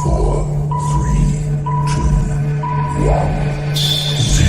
4, 3, 2, 1, 0.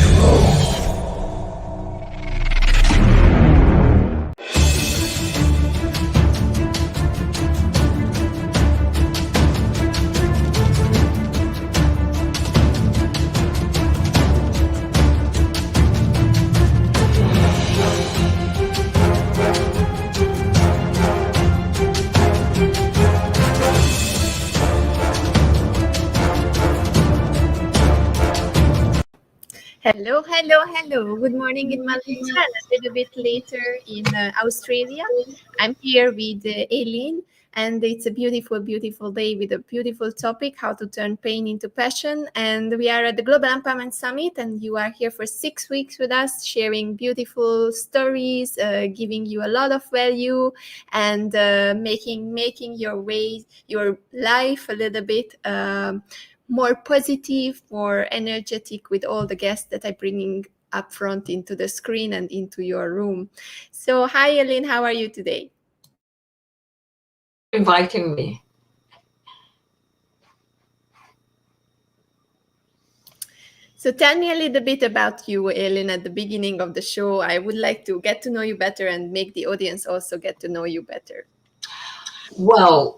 Hello, hello, hello. Good morning in Malaysia and a little bit later in Australia. I'm here with Aileen, and it's a beautiful, beautiful day with a beautiful topic, how to turn pain into passion. And we are at the Global Empowerment Summit, and you are here for 6 weeks with us, sharing beautiful stories, giving you a lot of value, and making your life a little bit more positive, more energetic with all the guests that I'm bringing up front into the screen and into your room. So hi, Aileen, how are you today? Inviting me. So tell me a little bit about you, Aileen, at the beginning of the show. I would like to get to know you better and make the audience also get to know you better. Well,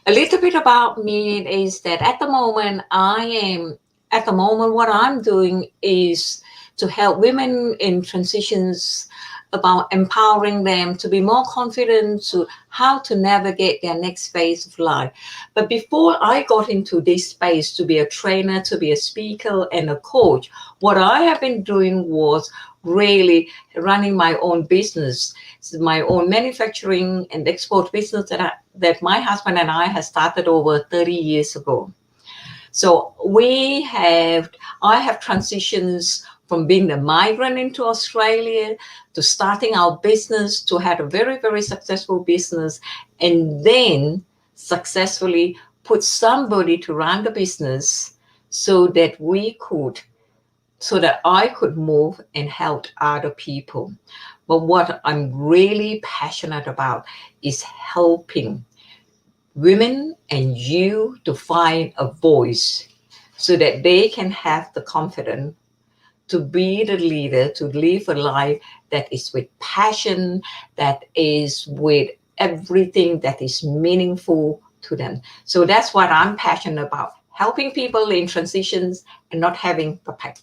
a little bit about me is that at the moment what I'm doing is to help women in transitions about empowering them to be more confident to how to navigate their next phase of life. But before I got into this space to be a trainer, to be a speaker and a coach, what I have been doing was really running my own business, my own manufacturing and export business that my husband and I have started over 30 years ago. So I have transitions from being a migrant into Australia to starting our business to have a very, very successful business, and then successfully put somebody to run the business so that I could move and help other people. But what I'm really passionate about is helping women and you to find a voice so that they can have the confidence to be the leader, to live a life that is with passion, that is with everything that is meaningful to them. So that's what I'm passionate about, helping people in transitions and not having the pain.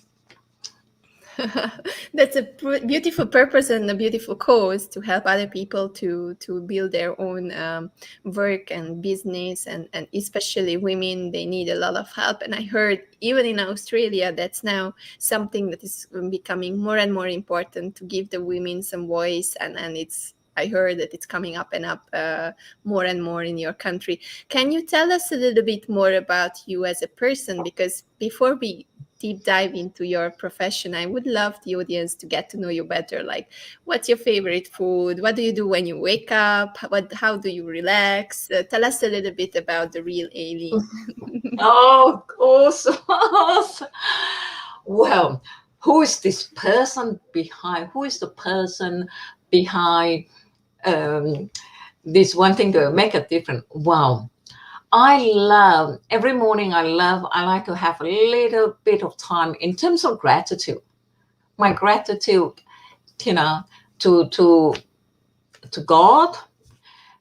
That's a beautiful purpose and a beautiful cause to help other people to build their own work and business, and especially women, they need a lot of help. And I heard even in Australia that's now something that is becoming more and more important, to give the women some voice, and I heard that it's coming up and up more and more in your country. Can you tell us a little bit more about you as a person? Because before we deep dive into your profession, I would love the audience to get to know you better. Like, what's your favorite food? What do you do when you wake up? How do you relax? Tell us a little bit about the real Aileen. Oh, awesome. Well, who is this person behind? Who is the person behind this one thing to make a difference? Wow. Every morning I like to have a little bit of time in terms of gratitude. My gratitude, to God,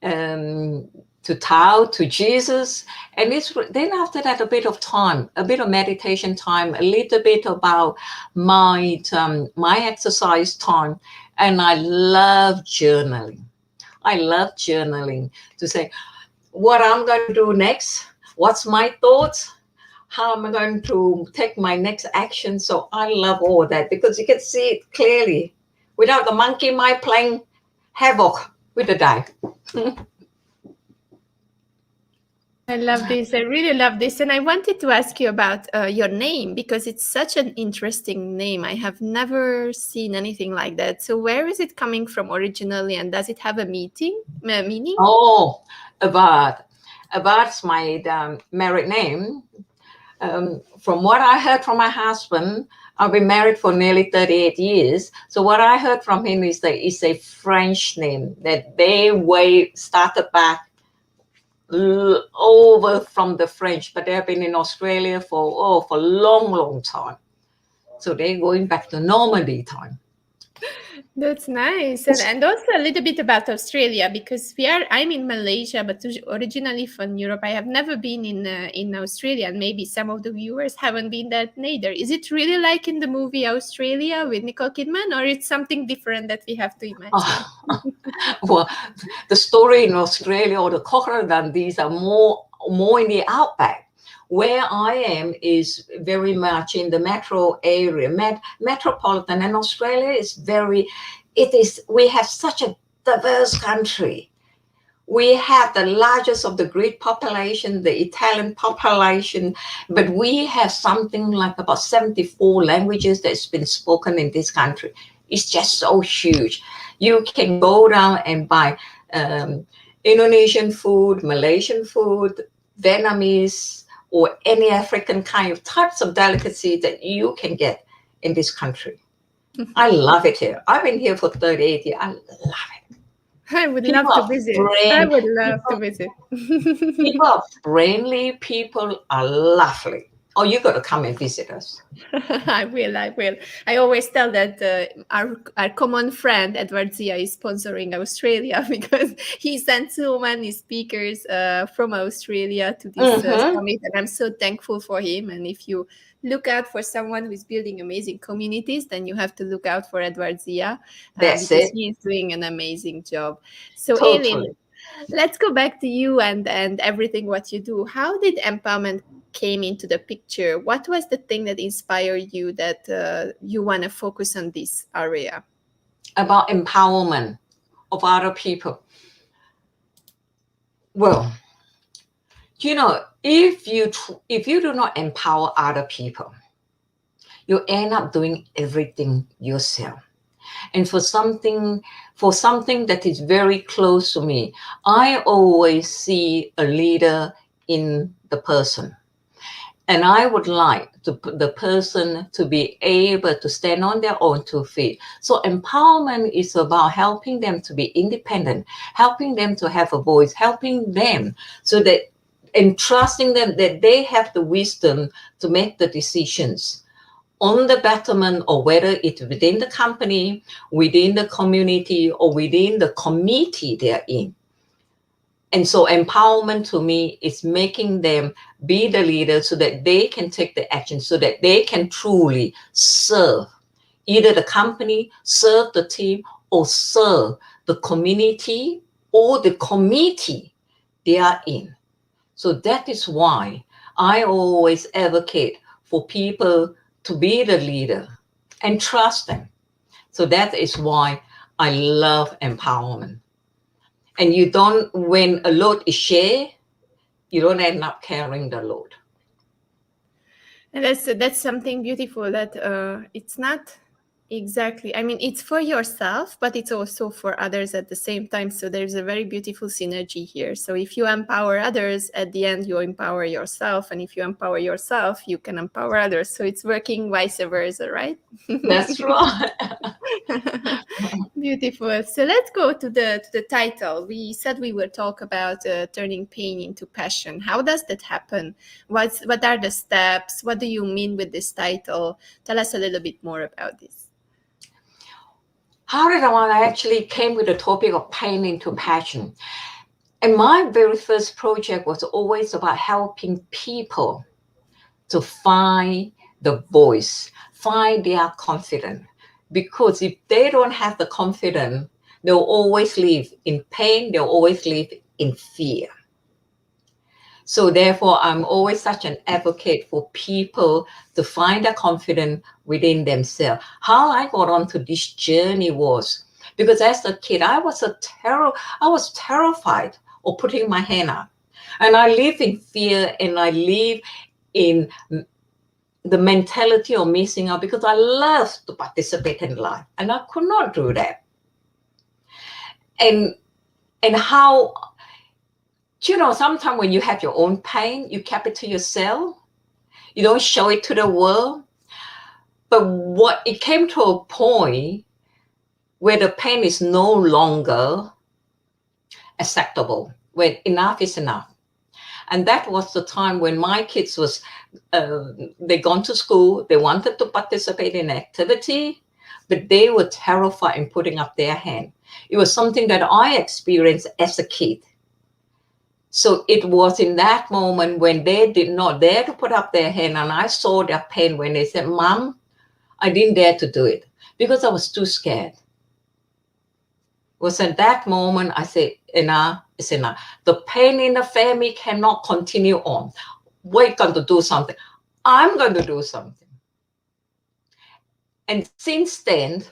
to Tao, to Jesus. And then after that, a bit of time, a bit of meditation time, a little bit about my exercise time. And I love journaling. To say, what I'm going to do next, what's my thoughts, how am I going to take my next action. So I love all that because you can see it clearly without the monkey mind playing havoc with the die. I love this. I really love this. And I wanted to ask you about your name, because it's such an interesting name. I have never seen anything like that. So where is it coming from originally, and does it have a meaning? Oh, A'Vard. A'Vard's my married name. From what I heard from my husband, I've been married for nearly 38 years. So what I heard from him is that it's a French name that they started back over from the French, but they have been in Australia for a long time. So they're going back to Normandy time. That's nice. And also a little bit about Australia, because I'm in Malaysia, but originally from Europe. I have never been in Australia, and maybe some of the viewers haven't been there neither. Is it really like in the movie Australia with Nicole Kidman, or it's something different that we have to imagine? Well, the story in Australia or the Crocodile Dundees are more in the outback. Where I am is very much in the metro area, metropolitan, and Australia is we have such a diverse country. We have the largest of the Greek population, the Italian population, but we have something like about 74 languages that's been spoken in this country. It's just so huge. You can go down and buy Indonesian food, Malaysian food, Vietnamese, or any African kind of types of delicacy that you can get in this country. I love it here. I've been here for 38 years. I love it. I would love to visit. I would love to visit. People are friendly. People are lovely. Oh, you got to come and visit us. I will. I always tell that our common friend Edward Zia is sponsoring Australia, because he sent so many speakers from Australia to this summit, and I'm so thankful for him. And if you look out for someone who is building amazing communities, then you have to look out for Edward Zia, because he is doing an amazing job. So Totally. Aileen, let's go back to you and everything what you do. How did empowerment came into the picture? What was the thing that inspired you that you want to focus on this area? About empowerment of other people. Well, if you do not empower other people, you end up doing everything yourself. And for something that is very close to me, I always see a leader in the person. And I would like the person to be able to stand on their own 2 feet. So empowerment is about helping them to be independent, helping them to have a voice, helping them so that, and trusting them that they have the wisdom to make the decisions on the betterment, or whether it's within the company, within the community, or within the committee they're in. And so empowerment to me is making them be the leader so that they can take the action, so that they can truly serve either the company, serve the team, or serve the community or the committee they are in. So that is why I always advocate for people to be the leader and trust them. So that is why I love empowerment. And when a load is shared, you don't end up carrying the load. And that's something beautiful, that it's not exactly, I mean, it's for yourself, but it's also for others at the same time. So there's a very beautiful synergy here. So if you empower others, at the end, you empower yourself. And if you empower yourself, you can empower others. So it's working vice versa, right? That's right. Beautiful. So let's go to the title. We said we will talk about turning pain into passion. How does that happen? What are the steps? What do you mean with this title? Tell us a little bit more about this. How did I actually came with the topic of pain into passion? And my very first project was always about helping people to find the voice, find their confidence. Because if they don't have the confidence, they'll always live in pain, they'll always live in fear. So therefore, I'm always such an advocate for people to find their confidence within themselves. How I got onto this journey was because as a kid, I was terrified of putting my hand up. And I live in fear, and I live in the mentality of missing out, because I love to participate in life and I could not do that. And how, sometimes when you have your own pain, you keep it to yourself. You don't show it to the world. But it came to a point where the pain is no longer acceptable, when enough is enough. And that was the time when my kids was, they gone to school, they wanted to participate in activity, but they were terrified in putting up their hand. It was something that I experienced as a kid. So it was in that moment when they did not dare to put up their hand, and I saw their pain when they said, Mom, I didn't dare to do it because I was too scared. It was at that moment I said, enough is enough. The pain in the family cannot continue on. We're going to do something. I'm going to do something. And since then,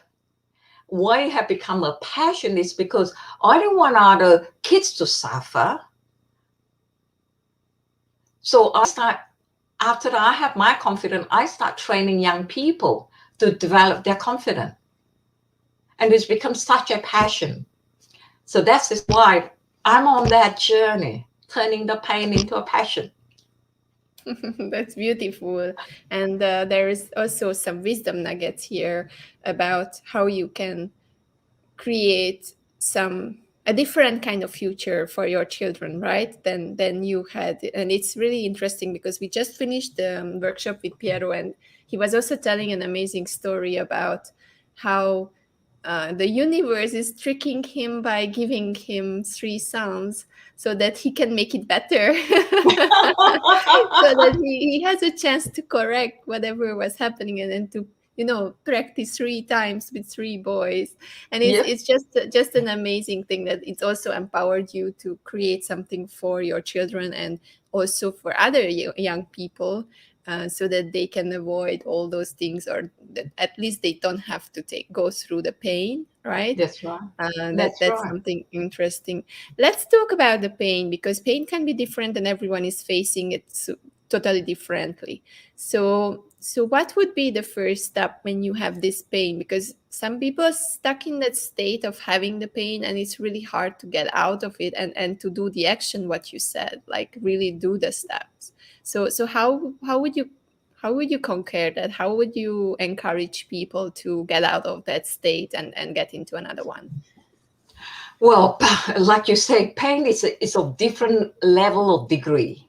why it have become a passion is because I don't want other kids to suffer. So I start, after I have my confidence, I start training young people to develop their confidence. And it's become such a passion. So that's why I'm on that journey, turning the pain into a passion. That's beautiful. And there is also some wisdom nuggets here about how you can create a different kind of future for your children, right? Than you had. And it's really interesting because we just finished the workshop with Piero, and he was also telling an amazing story about how the universe is tricking him by giving him 3 sons so that he can make it better. So that he has a chance to correct whatever was happening, and then to practice 3 times with 3 boys. And it's just an amazing thing that it's also empowered you to create something for your children and also for other young people, so that they can avoid all those things, or that at least they don't have to go through the pain, right? That's right. That's right. Something interesting. Let's talk about the pain, because pain can be different and everyone is facing it totally differently. So what would be the first step when you have this pain? Because some people are stuck in that state of having the pain, and it's really hard to get out of it and to do the action, what you said, like really do the steps. So how would you conquer that? How would you encourage people to get out of that state and get into another one? Well, like you say, pain is a different level of degree.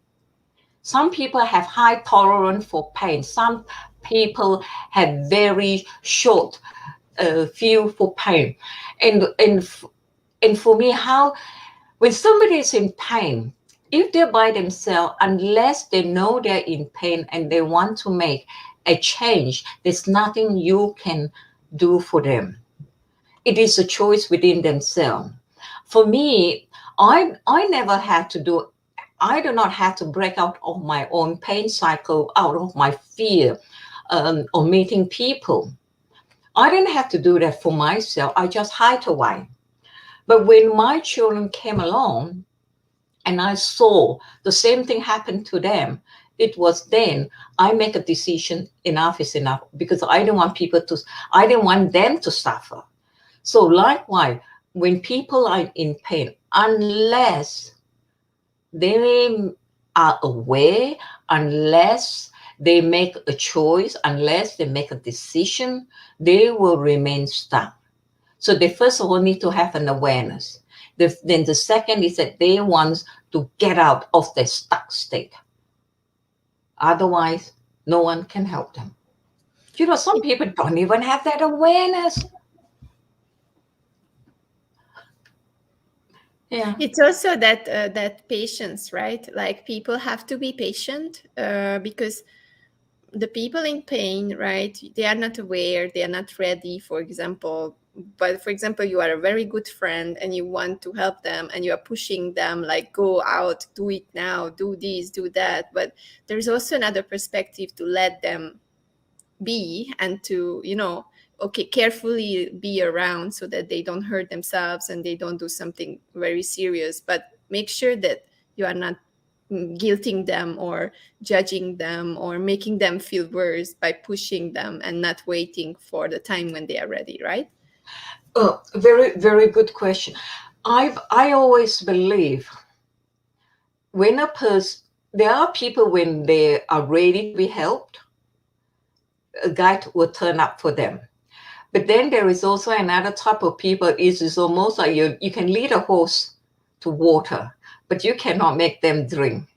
Some people have high tolerance for pain. Some people have very short feel for pain. And for me, when somebody is in pain, if they're by themselves, unless they know they're in pain and they want to make a change, there's nothing you can do for them. It is a choice within themselves. For me, I never had to do. I do not have to break out of my own pain cycle, out of my fear of meeting people. I didn't have to do that for myself. I just hide away. But when my children came along and I saw the same thing happen to them, it was then I make a decision, enough is enough, because I didn't want them to suffer. So likewise, when people are in pain, unless they are aware, unless they make a choice, unless they make a decision, they will remain stuck. So they first of all need to have an awareness. Then the second is that they want to get out of their stuck state. Otherwise, no one can help them. Some people don't even have that awareness. Yeah. It's also that patience, right? Like people have to be patient, because the people in pain, right, they are not aware, they are not ready, for example. But for example, you are a very good friend and you want to help them and you are pushing them, like, go out, do it now, do this, do that. But there's also another perspective to let them be and to, carefully be around so that they don't hurt themselves and they don't do something very serious. But make sure that you are not guilting them or judging them or making them feel worse by pushing them and not waiting for the time when they are ready, right? Very, very good question. I always believe when there are people when they are ready to be helped, a guide will turn up for them. But then there is also another type of people. It's almost like you can lead a horse to water, but you cannot make them drink.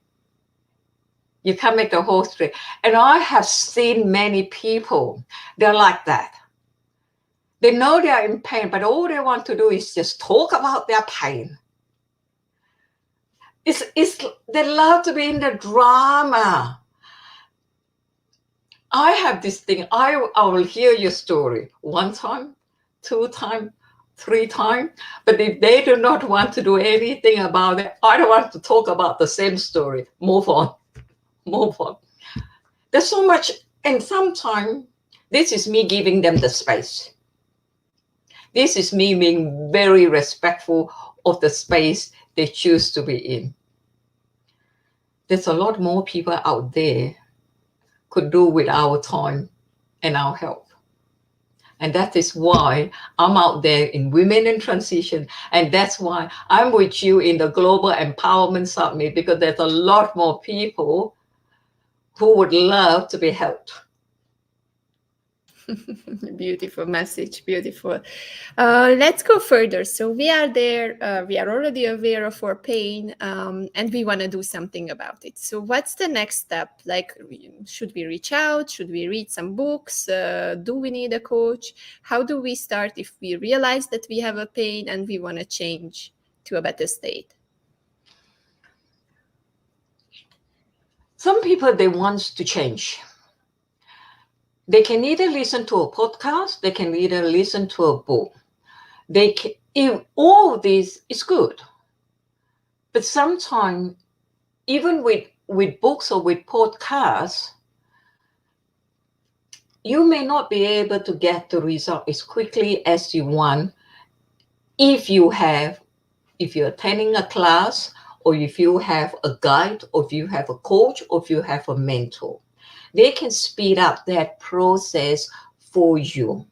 You can't make the whole story. And I have seen many people, they're like that. They know they are in pain, but all they want to do is just talk about their pain. They love to be in the drama. I have this thing. I will hear your story 1 time, 2 times, 3 times. But if they do not want to do anything about it, I don't want to talk about the same story. Move on. Move on. There's so much. And sometimes this is me giving them the space. This is me being very respectful of the space they choose to be in. There's a lot more people out there could do with our time and our help. And that is why I'm out there in Women in Transition. And that's why I'm with you in the Global Empowerment Summit, because there's a lot more people who would love to be helped. Beautiful message, beautiful. Let's go further. So we are there, we are already aware of our pain, and we want to do something about it. So what's the next step? Like, should we reach out? Should we read some books? Do we need a coach? How do we start if we realize that we have a pain and we want to change to a better state? Some people, they want to change. They can either listen to a podcast, they can either listen to a book. All this is good. But sometimes, even with books or with podcasts, you may not be able to get the result as quickly as you want if you're attending a class, or if you have a guide, or if you have a coach, or if you have a mentor. They can speed up that process for you.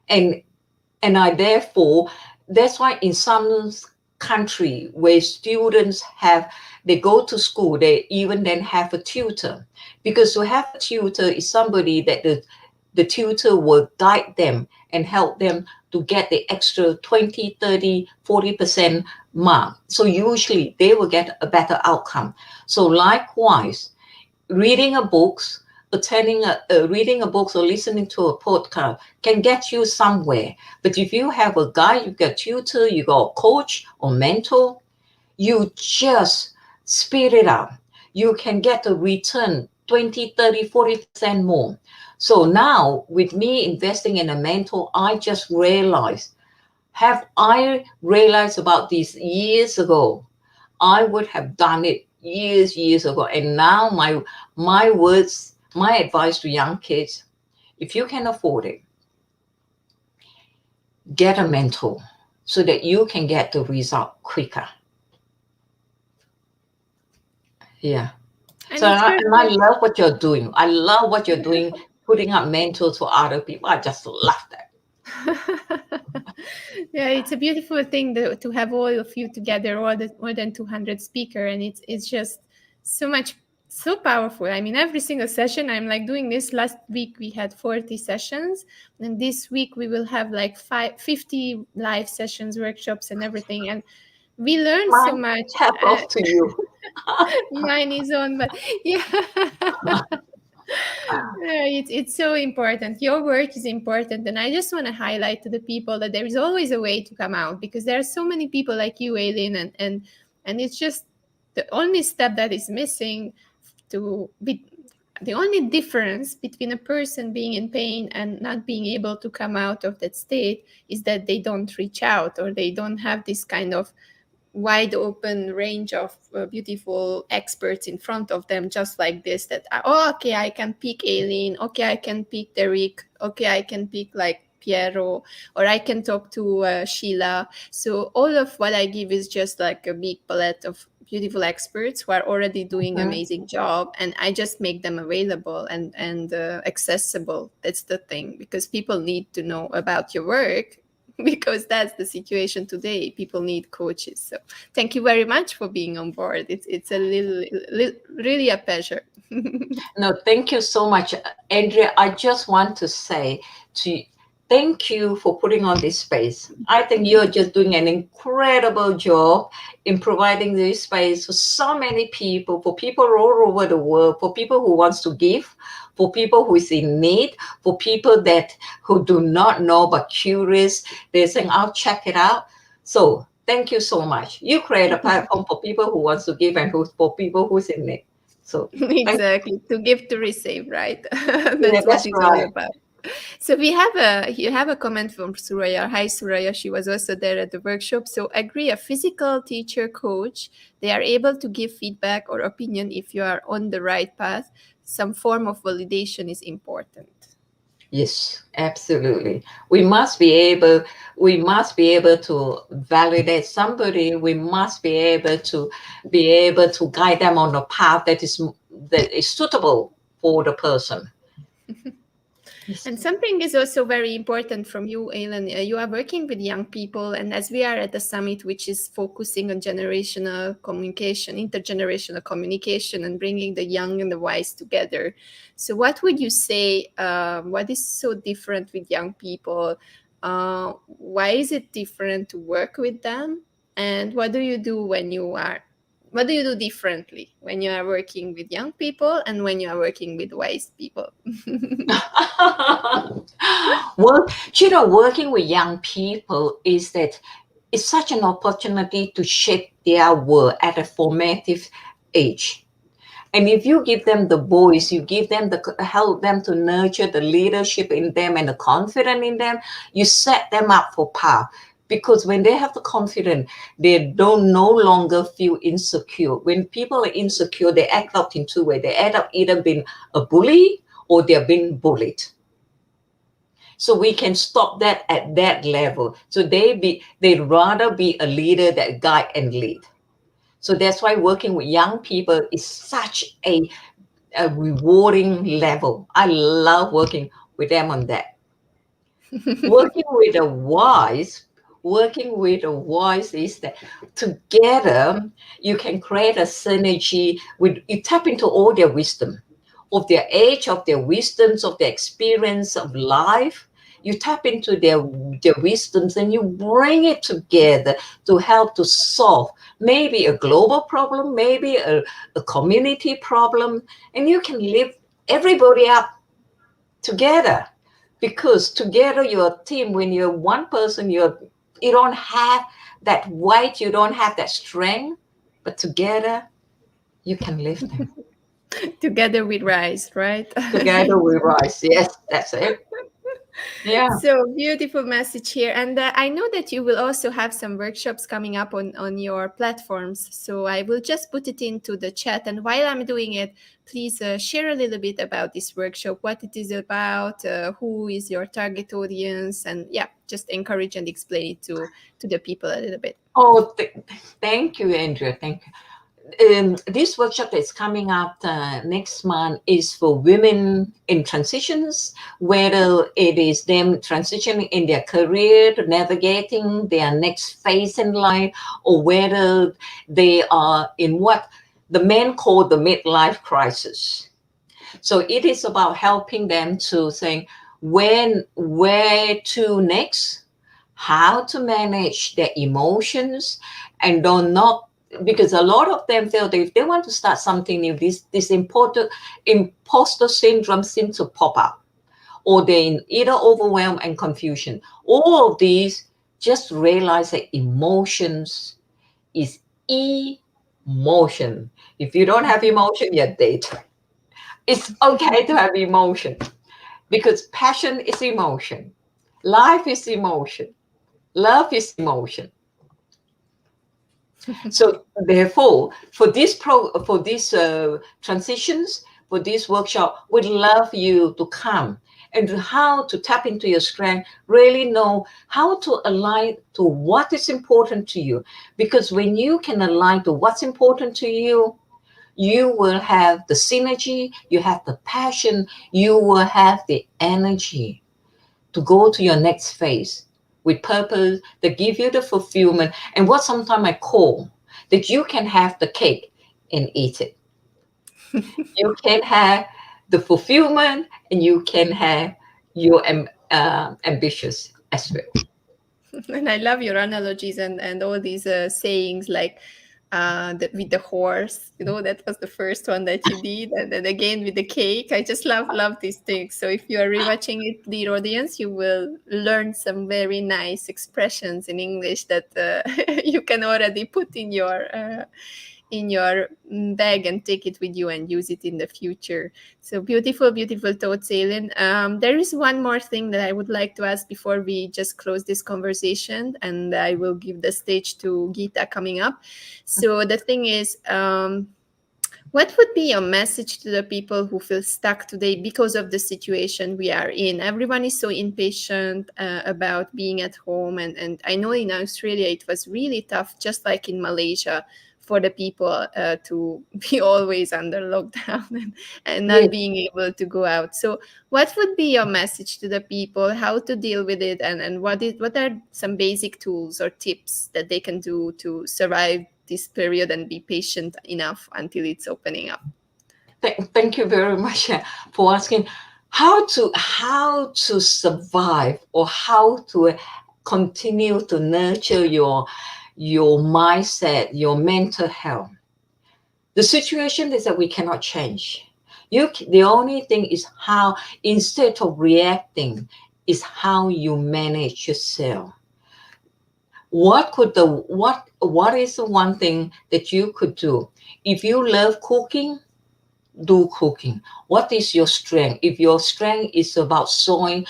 And that's why in some country where students they go to school, they even then have a tutor. Because to have a tutor is somebody that the tutor will guide them and help them to get the extra 20, 30, 40% mark. So usually they will get a better outcome. So likewise, reading a book or listening to a podcast can get you somewhere. But if you have a guide, you got a tutor, you got a coach or mentor, you just speed it up. You can get a return 20, 30, 40% more. So now with me investing in a mentor, I just realized, have I realized about this years ago, I would have done it years ago. And now my advice to young kids, if you can afford it, get a mentor so that you can get the result quicker. Yeah. And So I love what you're doing. I love what you're doing, putting up mentors for other people. I just love that. Yeah, it's a beautiful thing to have all of you together, more than 200 speakers, and it's just so powerful. I mean, every single session, I'm like doing this. Last week we had 40 sessions, and this week we will have like 50 live sessions, workshops, and everything. And we learn so much. Hats off to you. Mine is on, but yeah. It's so important. Your work is important, and I just want to highlight to the people that there is always a way to come out, because there are so many people like you, Aileen, and it's just the only step that is missing to be the only difference between a person being in pain and not being able to come out of that state is that they don't reach out, or they don't have this kind of wide open range of beautiful experts in front of them, just like this, that okay, I can pick Aileen, okay, I can pick Derek, okay, I can pick like Piero, or I can talk to Sheila. So all of what I give is just like a big palette of beautiful experts who are already doing amazing job, and I just make them available and accessible. That's the thing, because people need to know about your work, because that's the situation today. People need coaches. So thank you very much for being on board. It's really a pleasure. No, thank you so much, Andrea. I just want to say to thank you for putting on this space. I think you're just doing an incredible job in providing this space for so many people, for people all over the world, for people who wants to give, for people who is in need, for people that who do not know but curious. They're saying, I'll check it out. So thank you so much. You create a platform for people who wants to give and for people who's in need. So thank Exactly, to give to receive, right? you. Yeah, That's what that's it's all right. about. So you have a comment from Suraya. Hi Suraya, she was also there at the workshop. So agree, a physical teacher coach, they are able to give feedback or opinion if you are on the right path. Some form of validation is important. Yes, absolutely. We must be able to validate somebody. We must be able to guide them on a path that is suitable for the person. Yes. And something is also very important from you, Aileen. You are working with young people, and as we are at the summit, which is focusing on generational communication, intergenerational communication, and bringing the young and the wise together. So, what would you say? What is so different with young people? Why is it different to work with them? And what do you do when you are? What do you do differently when you are working with young people and when you are working with wise people? Well, working with young people is such an opportunity to shape their world at a formative age. And if you give them the voice, you give them help them to nurture the leadership in them and the confidence in them, you set them up for power. Because when they have the confidence, they don't no longer feel insecure. When people are insecure, they act out in two ways. They end up either being a bully or they're being bullied. So we can stop that at that level. So they'd rather be a leader that guide and lead. So that's why working with young people is such a rewarding level. I love working with them on that. Working with a wise is that together you can create a synergy with you tap into all their wisdom of their age, of their wisdoms, of their experience of life. You tap into their wisdoms and you bring it together to help to solve maybe a global problem, maybe a community problem, and you can lift everybody up together, because together you're a team. When you're one person, you don't have that weight, you don't have that strength, but together you can lift them. Together we rise, right? Together we rise. Yes, that's it. Yeah. So beautiful message here. And I know that you will also have some workshops coming up on your platforms. So I will just put it into the chat. And while I'm doing it, please share a little bit about this workshop, what it is about, who is your target audience, and yeah, just encourage and explain it to the people a little bit. Oh, thank you, Andrea. Thank you. This workshop that's coming up next month is for women in transitions, whether it is them transitioning in their career, to navigating their next phase in life, or whether they are in what the men call the midlife crisis. So it is about helping them to say where to next, how to manage their emotions, and don't not, because a lot of them feel that if they want to start something new, this important imposter syndrome seems to pop up, or they're in either overwhelm and confusion. All of these, just realize that emotions is emotion. If you don't have emotion, you're dead. It's okay to have emotion, because passion is emotion, life is emotion, love is emotion. So therefore, for these transitions, for this workshop, we'd love you to come and how to tap into your strength, really know how to align to what is important to you. Because when you can align to what's important to you, you will have the synergy, you have the passion, you will have the energy to go to your next phase with purpose that give you the fulfillment. And what sometimes I call that you can have the cake and eat it. You can have the fulfillment and you can have ambitious as well. And I love your analogies and all these sayings like with the horse, that was the first one that you did, and then again with the cake. I just love these things. So if you are rewatching it, dear audience, you will learn some very nice expressions in English that you can already put in your bag and take it with you and use it in the future. So beautiful thoughts, Aileen. There is one more thing that I would like to ask before we just close this conversation, and I will give the stage to Geeta coming up. So the thing is, what would be your message to the people who feel stuck today because of the situation we are in? Everyone is so impatient about being at home. And I know in Australia it was really tough, just like in Malaysia, for the people to be always under lockdown and not being able to go out. So what would be your message to the people, how to deal with it, and what are some basic tools or tips that they can do to survive this period and be patient enough until it's opening up? Thank you very much for asking how to survive, or how to continue to nurture your mindset, your mental health. The situation is that we cannot change. The only thing is how, instead of reacting, is how you manage yourself. What is the one thing that you could do? If you love cooking, do cooking. What is your strength? If your strength is about sewing,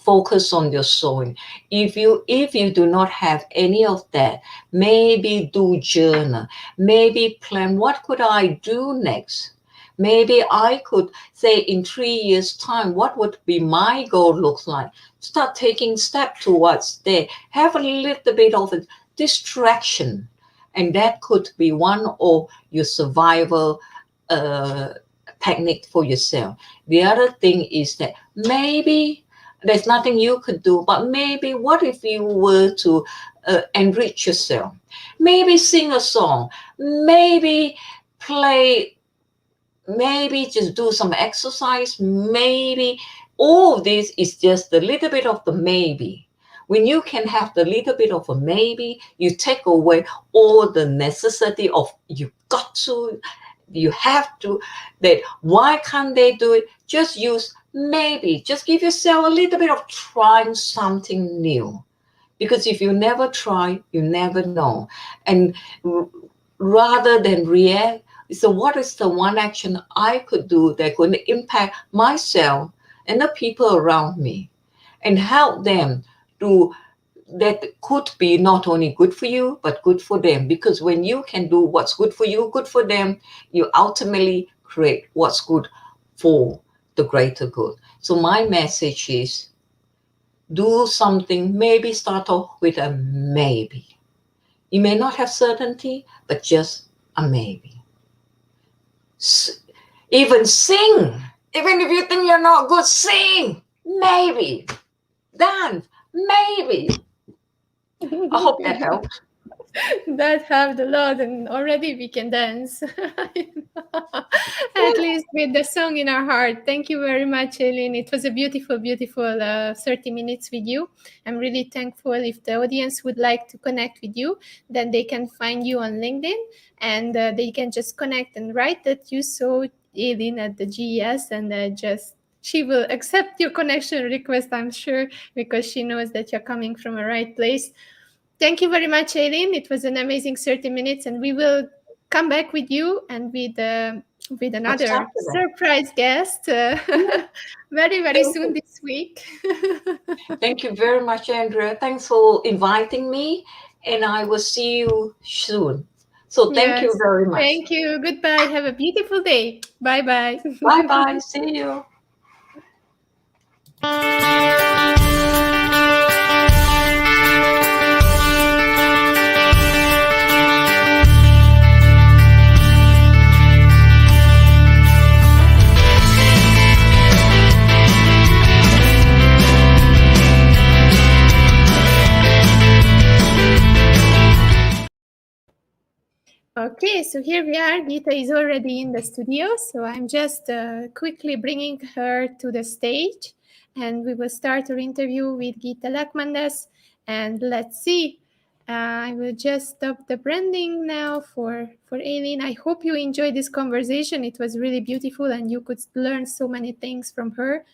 focus on your sewing. If you do not have any of that, maybe do journal. Maybe plan, what could I do next? Maybe I could say in 3 years' time, what would be my goal look like? Start taking steps towards there. Have a little bit of a distraction. And that could be one of your survival technique for yourself. The other thing is that maybe there's nothing you could do, but maybe what if you were to enrich yourself? Maybe sing a song, maybe just do some exercise, maybe. All this is just a little bit of the maybe. When you can have the little bit of a maybe, you take away all the necessity of you got to, you have to, that why can't they do it? Just use maybe. Just give yourself a little bit of trying something new. Because if you never try, you never know. And rather than react, so what is the one action I could do that could impact myself and the people around me and help them do that could be not only good for you, but good for them. Because when you can do what's good for you, good for them, you ultimately create what's good for the greater good. So my message is, do something, maybe start off with a maybe. You may not have certainty, but just a maybe. Even sing. Even if you think you're not good, sing. Maybe. Dance. Maybe. I hope that helps. That helped a lot, and already we can dance. At least with the song in our heart. Thank you very much, Aileen. It was a beautiful 30 minutes with you. I'm really thankful. If the audience would like to connect with you, then they can find you on LinkedIn, and they can just connect and write that you saw Aileen at the GES, and she will accept your connection request, I'm sure, because she knows that you're coming from a right place. Thank you very much, Aileen. It was an amazing 30 minutes, and we will come back with you and with another surprise guest very soon this week. Thank you very much, Andrea. Thanks for inviting me, and I will see you soon. So thank you very much. Thank you. Goodbye. Have a beautiful day. Bye-bye. Bye-bye. See you. Okay, so here we are. Geeta is already in the studio, so I'm just quickly bringing her to the stage, and we will start our interview with Geeta Lachmandas. And let's see. I will just stop the branding now for Aileen. I hope you enjoyed this conversation. It was really beautiful, and you could learn so many things from her.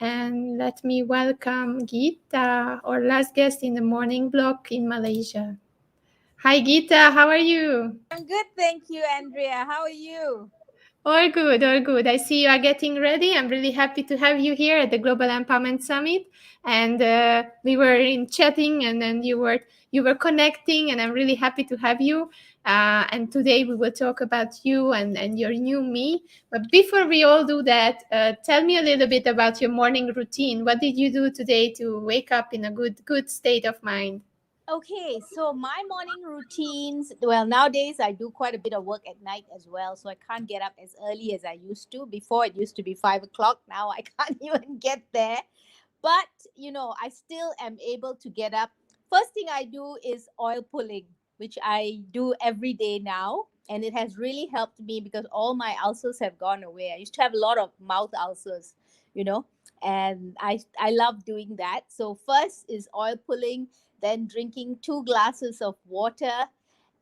And let me welcome Geeta, our last guest in the morning block in Malaysia. Hi, Geeta. How are you? I'm good, thank you, Andrea. How are you? All good, all good. I see you are getting ready. I'm really happy to have you here at the Global Empowerment Summit. And we were in chatting, and then you were connecting, and I'm really happy to have you. And today we will talk about you and your new me. But before we all do that, tell me a little bit about your morning routine. What did you do today to wake up in a good state of mind? Okay, so my morning routines, well, nowadays I do quite a bit of work at night as well, so I can't get up as early as I used to. Before it used to be 5 o'clock, now I can't even get there. But, I still am able to get up. First thing I do is oil pulling, which I do every day now. And it has really helped me because all my ulcers have gone away. I used to have a lot of mouth ulcers, you know, and I love doing that. So, first is oil pulling, then drinking 2 glasses of water.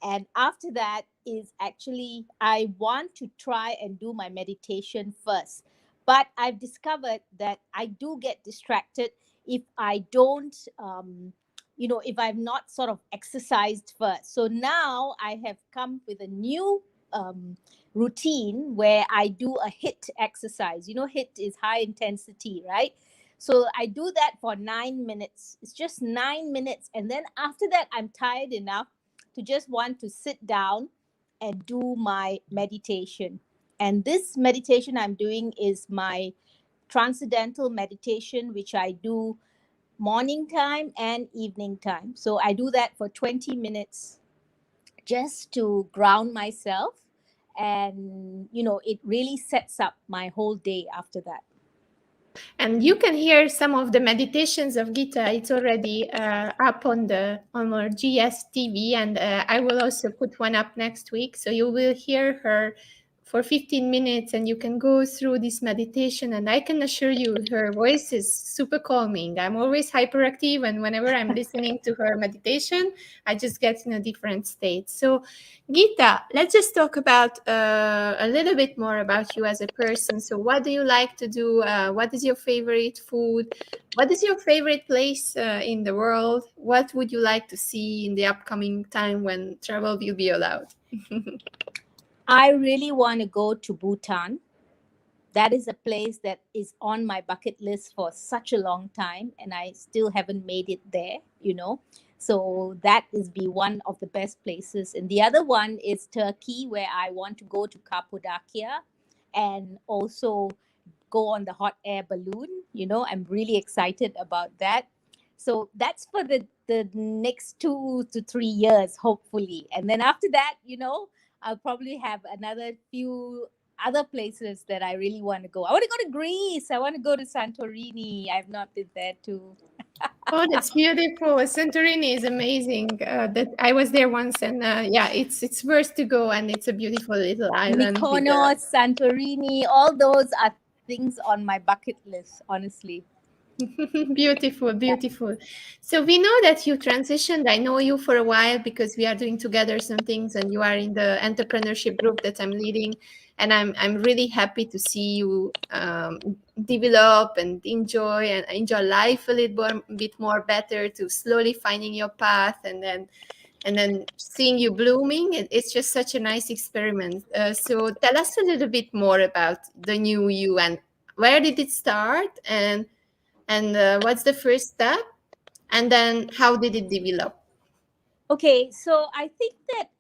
And after that is actually, I want to try and do my meditation first. But I've discovered that I do get distracted if I don't, if I've not sort of exercised first. So now I have come with a new routine where I do a HIIT exercise. HIIT is high intensity, right? So I do that for 9 minutes. It's just 9 minutes. And then after that, I'm tired enough to just want to sit down and do my meditation. And this meditation I'm doing is my transcendental meditation, which I do morning time and evening time. So I do that for 20 minutes just to ground myself. And, it really sets up my whole day after that. And you can hear some of the meditations of Gita. It's already up on our GS TV, and I will also put one up next week. So you will hear her for 15 minutes, and you can go through this meditation. And I can assure you, her voice is super calming. I'm always hyperactive, and whenever I'm listening to her meditation, I just get in a different state. So, Gita, let's just talk about a little bit more about you as a person. So, what do you like to do? What is your favorite food? What is your favorite place in the world? What would you like to see in the upcoming time when travel will be allowed? I really want to go to Bhutan. That is a place that is on my bucket list for such a long time, and I still haven't made it there. So that is be one of the best places. And the other one is Turkey, where I want to go to Cappadocia and also go on the hot air balloon. I'm really excited about that. So that's for the next 2 to 3 years, hopefully. And then after that, I'll probably have another few other places that I really want to go. I want to go to Greece. I want to go to Santorini. I've not been there too. Oh, that's beautiful. Santorini is amazing. That I was there once, and yeah, it's worth to go, and it's a beautiful little island with Mykonos, Santorini, all those are things on my bucket list, honestly. beautiful, beautiful. So we know that you transitioned. I know you for a while because we are doing together some things, and you are in the entrepreneurship group that I'm leading. And I'm really happy to see you develop and enjoy life a little bit more better, to slowly finding your path, and then seeing you blooming. It's just such a nice experiment. So tell us a little bit more about the new you, and where did it start, and what's the first step, and then how did it develop? Okay, so I think that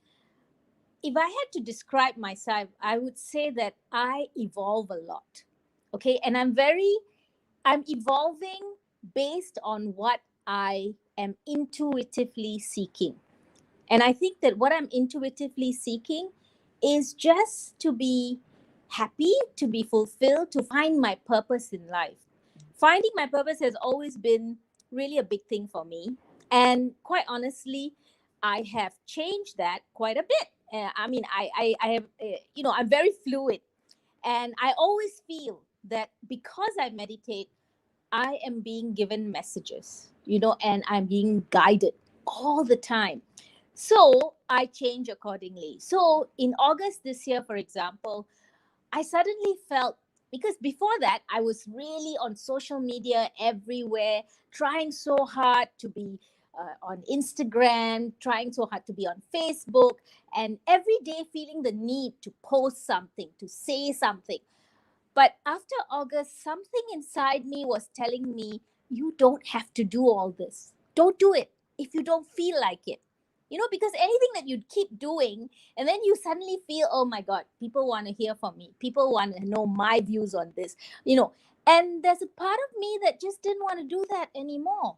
if I had to describe myself, I would say that I evolve a lot. Okay, and I'm evolving based on what I am intuitively seeking. And I think that what I'm intuitively seeking is just to be happy, to be fulfilled, to find my purpose in life. Finding my purpose has always been really a big thing for me. And quite honestly, I have changed that quite a bit. I mean, I have, I'm very fluid. And I always feel that because I meditate, I am being given messages, and I'm being guided all the time. So I change accordingly. So in August this year, for example, I suddenly felt, because before that, I was really on social media everywhere, trying so hard to be on Instagram, trying so hard to be on Facebook, and every day feeling the need to post something, to say something. But after August, something inside me was telling me, you don't have to do all this. Don't do it if you don't feel like it. Because anything that you keep doing, and then you suddenly feel, oh my God, people want to hear from me. People want to know my views on this, And there's a part of me that just didn't want to do that anymore.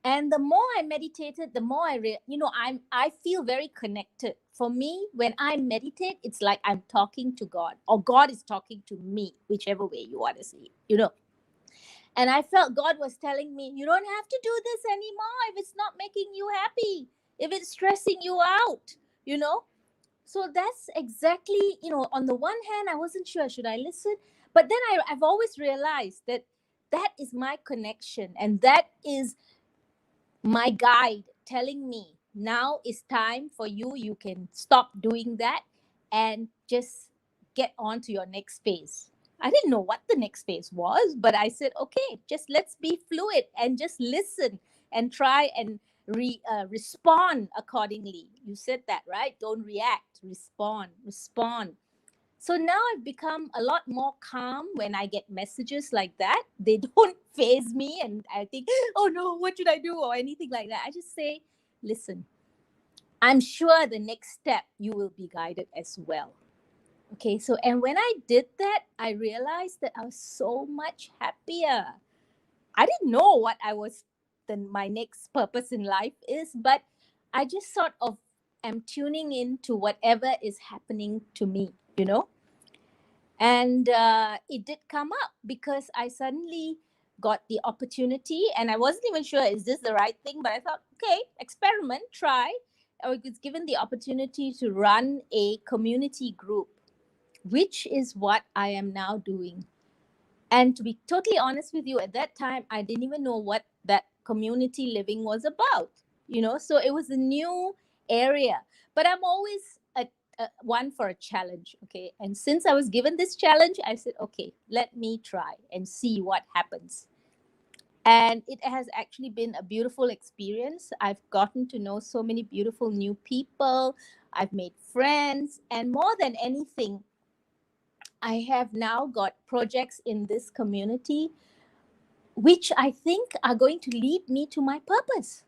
And the more I meditated, the more I feel very connected. For me, when I meditate, it's like I'm talking to God, or God is talking to me, whichever way you want to see it. And I felt God was telling me, you don't have to do this anymore if it's not making you happy, if it's stressing you out. So that's exactly, on the one hand, I wasn't sure, should I listen? But then I've always realized that that is my connection, and that is my guide telling me, now is time for you. You can stop doing that and just get on to your next phase. I didn't know what the next phase was, but I said, okay, just let's be fluid and just listen and try and respond accordingly. You said that, right? Don't react, respond. So now I've become a lot more calm when I get messages like that. They don't phase me, and I think, oh no, what should I do, or anything like that. I just say, listen, I'm sure the next step you will be guided as well. Okay, so, and when I did that, I realized that I was so much happier. I didn't know what my next purpose in life is, but I just sort of am tuning in to whatever is happening to me. And it did come up because I suddenly got the opportunity, and I wasn't even sure, is this the right thing? But I thought, okay, experiment, try. I was given the opportunity to run a community group, which is what I am now doing. And to be totally honest with you, at that time, I didn't even know what that community living was about. So it was a new area. But I'm always one for a challenge, okay? And since I was given this challenge, I said, okay, let me try and see what happens. And it has actually been a beautiful experience. I've gotten to know so many beautiful new people. I've made friends. And more than anything, I have now got projects in this community which I think are going to lead me to my purpose.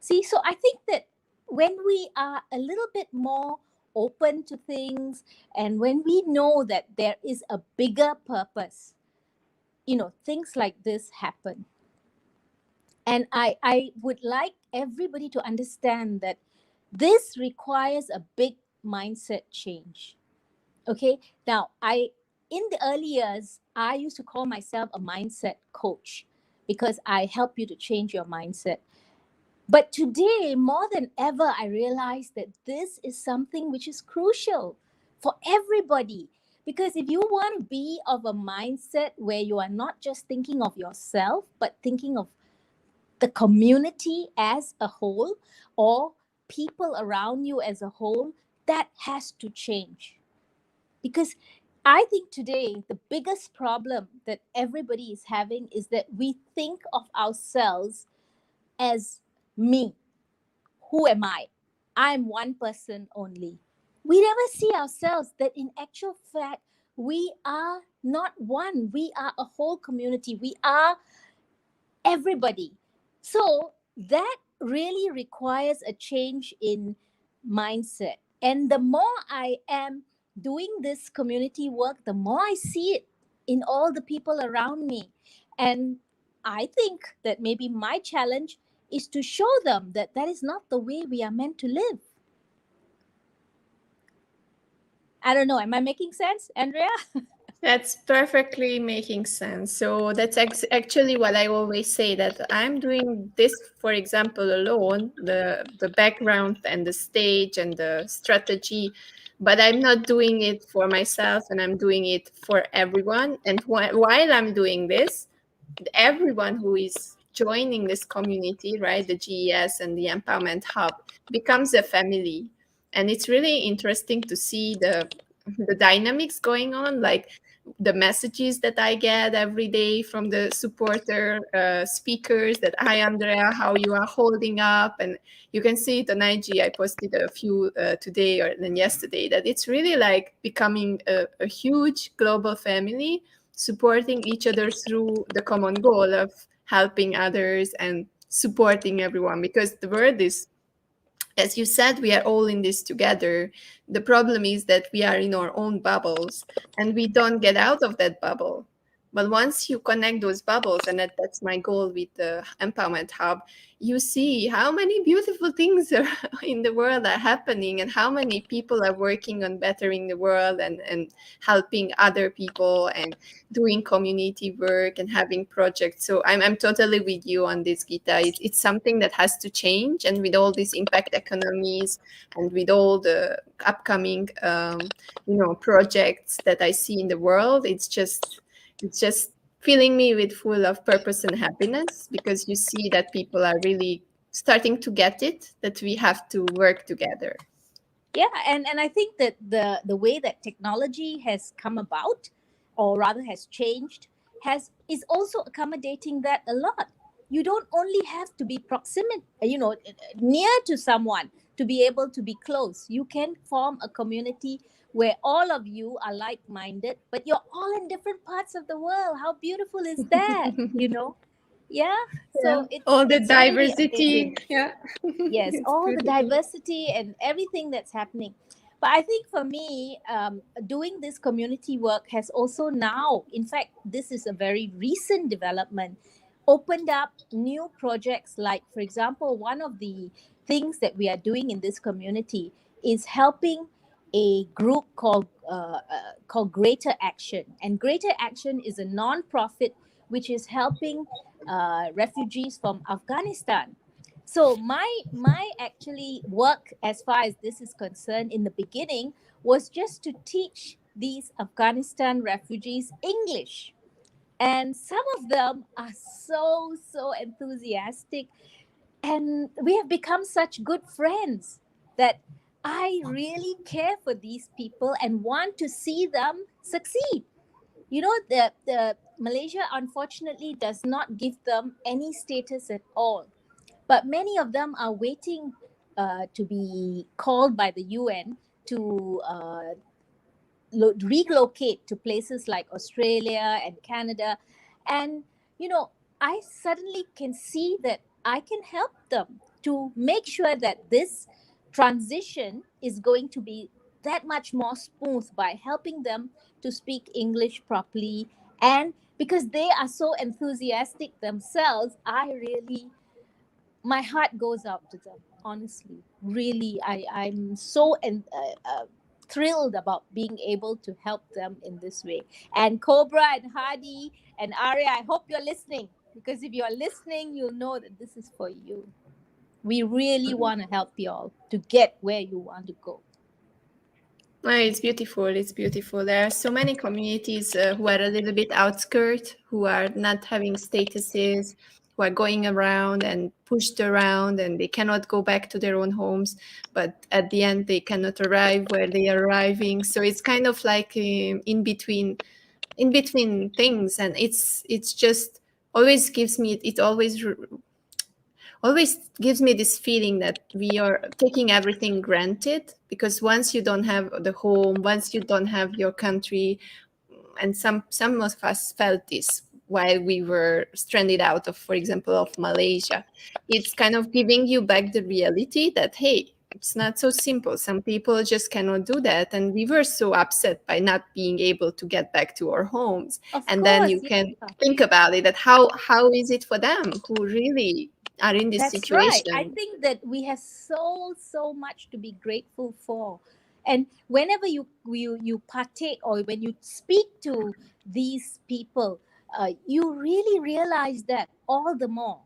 See, so I think that when we are a little bit more open to things, and when we know that there is a bigger purpose, things like this happen. And I would like everybody to understand that this requires a big mindset change. Okay, now in the early years, I used to call myself a mindset coach because I help you to change your mindset. But today, more than ever, I realize that this is something which is crucial for everybody. Because if you want to be of a mindset where you are not just thinking of yourself, but thinking of the community as a whole, or people around you as a whole, that has to change. Because I think today the biggest problem that everybody is having is that we think of ourselves as me. Who am I? I'm one person only. We never see ourselves that in actual fact, we are not one. We are a whole community. We are everybody. So that really requires a change in mindset. And the more I am doing this community work, the more I see it in all the people around me. And I think that maybe my challenge is to show them that that is not the way we are meant to live. I don't know. Am I making sense, Andrea? That's perfectly making sense. So that's actually what I always say, that I'm doing this, for example, alone, the background and the stage and the strategy, but I'm not doing it for myself, and I'm doing it for everyone. And while I'm doing this, everyone who is joining this community, right, the GES and the Empowerment Hub, becomes a family. And it's really interesting to see the dynamics going on, like the messages that I get every day from the supporter speakers, that, hi Andrea, how you are holding up. And you can see it on IG. I posted a few today or then yesterday, that it's really like becoming a huge global family, supporting each other through the common goal of helping others and supporting everyone, because the world is, as you said, we are all in this together. The problem is that we are in our own bubbles and we don't get out of that bubble. But once you connect those bubbles, and that's my goal with the Empowerment Hub, you see how many beautiful things are in the world are happening, and how many people are working on bettering the world, and helping other people, and doing community work and having projects. So I'm totally with you on this, Geeta. It's something that has to change. And with all these impact economies, and with all the upcoming projects that I see in the world, it's just filling me with full of purpose and happiness, because you see that people are really starting to get it, that we have to work together. Yeah, and I think that the way that technology has come about, or rather has changed, is also accommodating that a lot. You don't only have to be proximate, near to someone to be able to be close. You can form a community where all of you are like-minded, but you're all in different parts of the world. How beautiful is that? Yeah. Yeah, So all the it's really diversity. amazing. Yeah. Yes, It's all the beautiful. diversity and everything that's happening. But I think for me, doing this community work has also now, in fact, this is a very recent development, opened up new projects. Like, for example, one of the things that we are doing in this community is helping a group called Greater Action. And Greater Action is a non-profit which is helping refugees from Afghanistan. So my actually work, as far as this is concerned, in the beginning was just to teach these Afghanistan refugees English. And some of them are so enthusiastic, and we have become such good friends that I really care for these people and want to see them succeed. The Malaysia unfortunately does not give them any status at all, but many of them are waiting to be called by the UN to relocate to places like Australia and Canada. And, I suddenly can see that I can help them to make sure that this transition is going to be that much more smooth by helping them to speak English properly. And because they are so enthusiastic themselves, my heart goes out to them, honestly. Really, I'm so thrilled about being able to help them in this way. And Cobra and Hardy and Arya, I hope you're listening, because if you're listening, you'll know that this is for you. We really want to help you all to get where you want to go. Oh, it's beautiful. It's beautiful. There are so many communities who are a little bit outskirt, who are not having statuses, who are going around and pushed around, and they cannot go back to their own homes. But at the end, they cannot arrive where they are arriving. So it's kind of like in between things, and it's just always gives me it always gives me this feeling that we are taking everything granted, because once you don't have the home, once you don't have your country, and some of us felt this while we were stranded out of, for example, of Malaysia, it's kind of giving you back the reality that, hey, it's not so simple. Some people just cannot do that, and we were so upset by not being able to get back to our homes. Of And then course, you yeah. can think about it, that how is it for them who really are in this That's right. I situation. think that we have so much to be grateful for. And whenever you partake, or when you speak to these people, you really realize that all the more,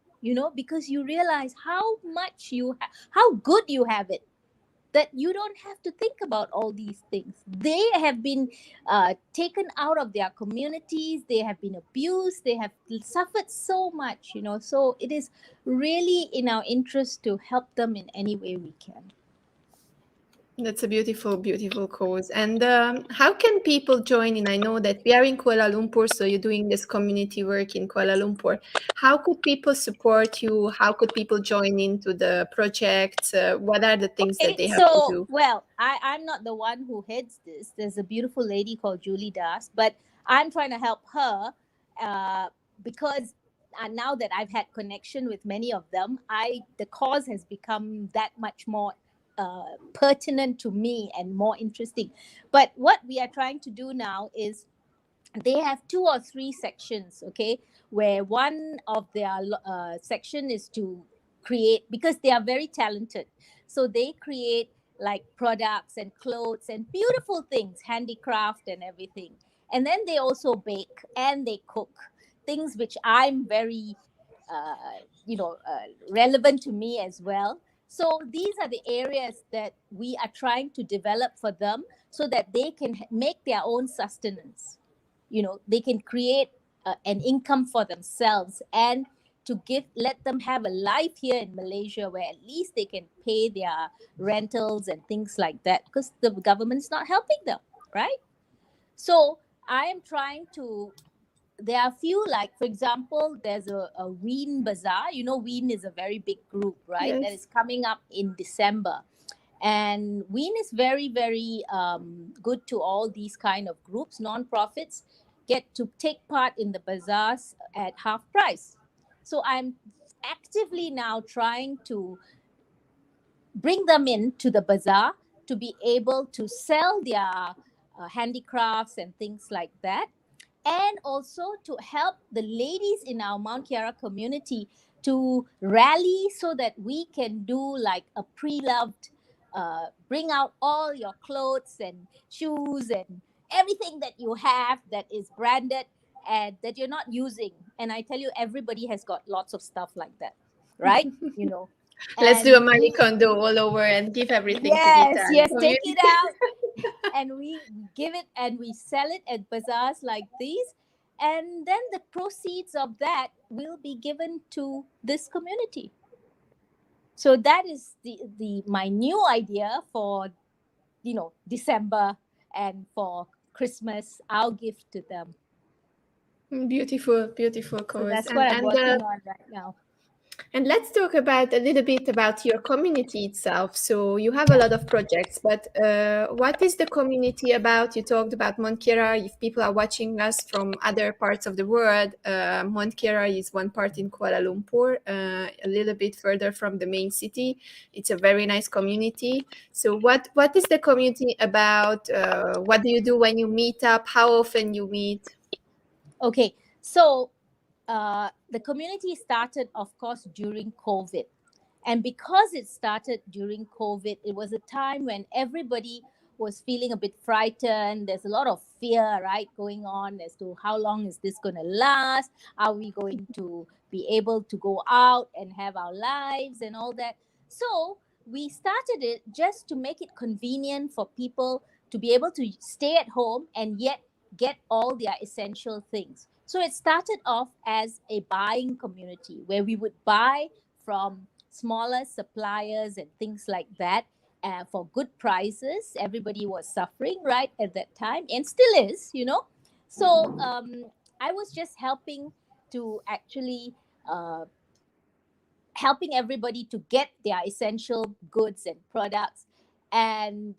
because you realize how much how good you have it, that you don't have to think about all these things. They have been taken out of their communities, they have been abused, they have suffered so much, so it is really in our interest to help them in any way we can. That's a beautiful, beautiful cause. And how can people join in? I know that we are in Kuala Lumpur, so you're doing this community work in Kuala Lumpur. How could people support you? How could people join into the project? What are the things that they have to So, do? well, I'm not the one who heads this. There's a beautiful lady called Julie Das, but I'm trying to help her because now that I've had connection with many of them, the cause has become that much more pertinent to me and more interesting. But what we are trying to do now is they have 2 or 3 sections, okay, where one of their section is to create, because they are very talented, so they create like products and clothes and beautiful things, handicraft and everything. And then they also bake and they cook things which I'm very relevant to me as well. So these are the areas that we are trying to develop for them, so that they can make their own sustenance. They can create an income for themselves, and to let them have a life here in Malaysia where at least they can pay their rentals and things like that, because the government's not helping them, right? So I am trying to, there are a few, like for example, there's a Ween Bazaar. Ween is a very big group, right? That Yes. is coming up in December. And Ween is very, very good to all these kind of groups. Non-profits get to take part in the bazaars at half price. So I'm actively now trying to bring them into the bazaar to be able to sell their handicrafts and things like that, and also to help the ladies in our Mount Kiara community to rally so that we can do like a pre-loved, bring out all your clothes and shoes and everything that you have that is branded and that you're not using. And I tell you, everybody has got lots of stuff like that, right? Let's do a And Marie Kondo all over and give everything to Geeta yes, and the yes, take community. it out and we give it and we sell it at bazaars like these. And then the proceeds of that will be given to this community. So that is the my new idea for December, and for Christmas I'll give to them. Beautiful, beautiful So cause. that's what I'm working on right now. And let's talk about a little bit about your community itself. So you have a lot of projects, but what is the community about? You talked about Mount Kiara. If people are watching us from other parts of the world, Mount Kiara is one part in Kuala Lumpur, a little bit further from the main city. It's a very nice community. So what is the community about? What do you do when you meet up? How often you meet? Okay, so the community started, of course, during COVID. And because it started during COVID, it was a time when everybody was feeling a bit frightened. There's a lot of fear, right, going on as to how long is this going to last? Are we going to be able to go out and have our lives and all that? So we started it just to make it convenient for people to be able to stay at home and yet get all their essential things. So it started off as a buying community where we would buy from smaller suppliers and things like that for good prices. Everybody was suffering right at that time, and still is, So I was just helping to actually helping everybody to get their essential goods and products, and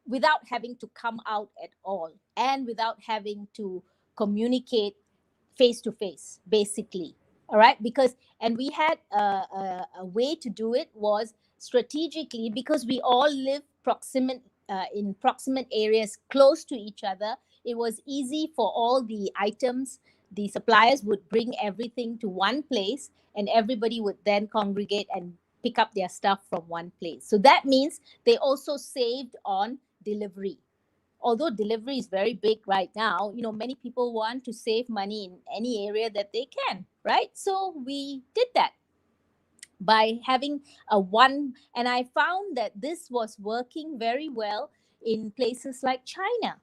without having to come out at all, and without having to communicate face to face, basically. All right, because and we had a way to do it was strategically, because we all live proximate in proximate areas close to each other. It was easy for all the items. The suppliers would bring everything to one place, and everybody would then congregate and pick up their stuff from one place. So that means they also saved on delivery. Although delivery is very big right now, many people want to save money in any area that they can, right? So we did that by having a one, and I found that this was working very well in places like China,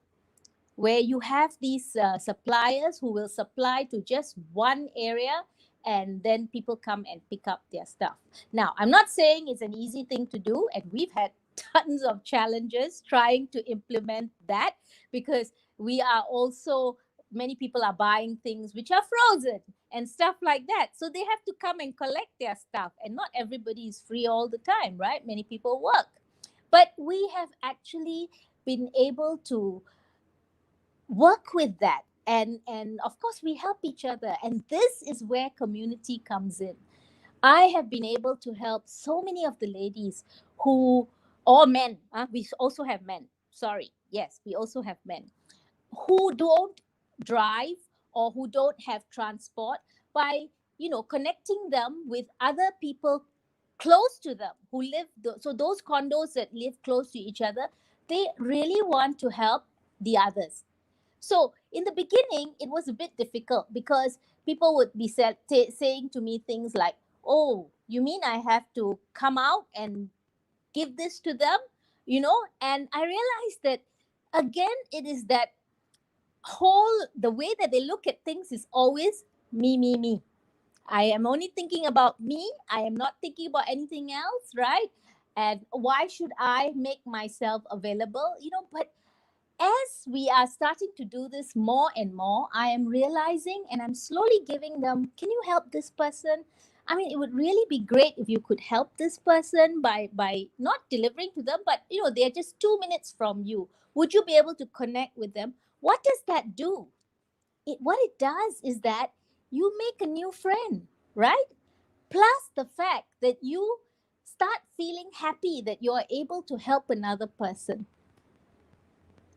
where you have these suppliers who will supply to just one area, and then people come and pick up their stuff. Now, I'm not saying it's an easy thing to do, and we've had tons of challenges trying to implement that, because we are also, many people are buying things which are frozen and stuff like that. So they have to come and collect their stuff, and not everybody is free all the time, right? Many people work. But we have actually been able to work with that, and of course we help each other, and this is where community comes in. I have been able to help so many of the ladies who, or men, we also have men, sorry, yes, we also have men who don't drive or who don't have transport, by connecting them with other people close to them who live so those condos that live close to each other, they really want to help the others. So in the beginning, it was a bit difficult, because people would be saying to me things like, "Oh, you mean I have to come out and give this to them?" And I realized that, again, it is that the way that they look at things is always me, me, me. I am only thinking about me. I am not thinking about anything else, right? And why should I make myself available? But as we are starting to do this more and more, I am realizing, and I'm slowly giving them, can you help this person? I mean, it would really be great if you could help this person by not delivering to them, but they're just 2 minutes from you. Would you be able to connect with them? What does that do? What it does is that you make a new friend, right? Plus the fact that you start feeling happy that you are able to help another person.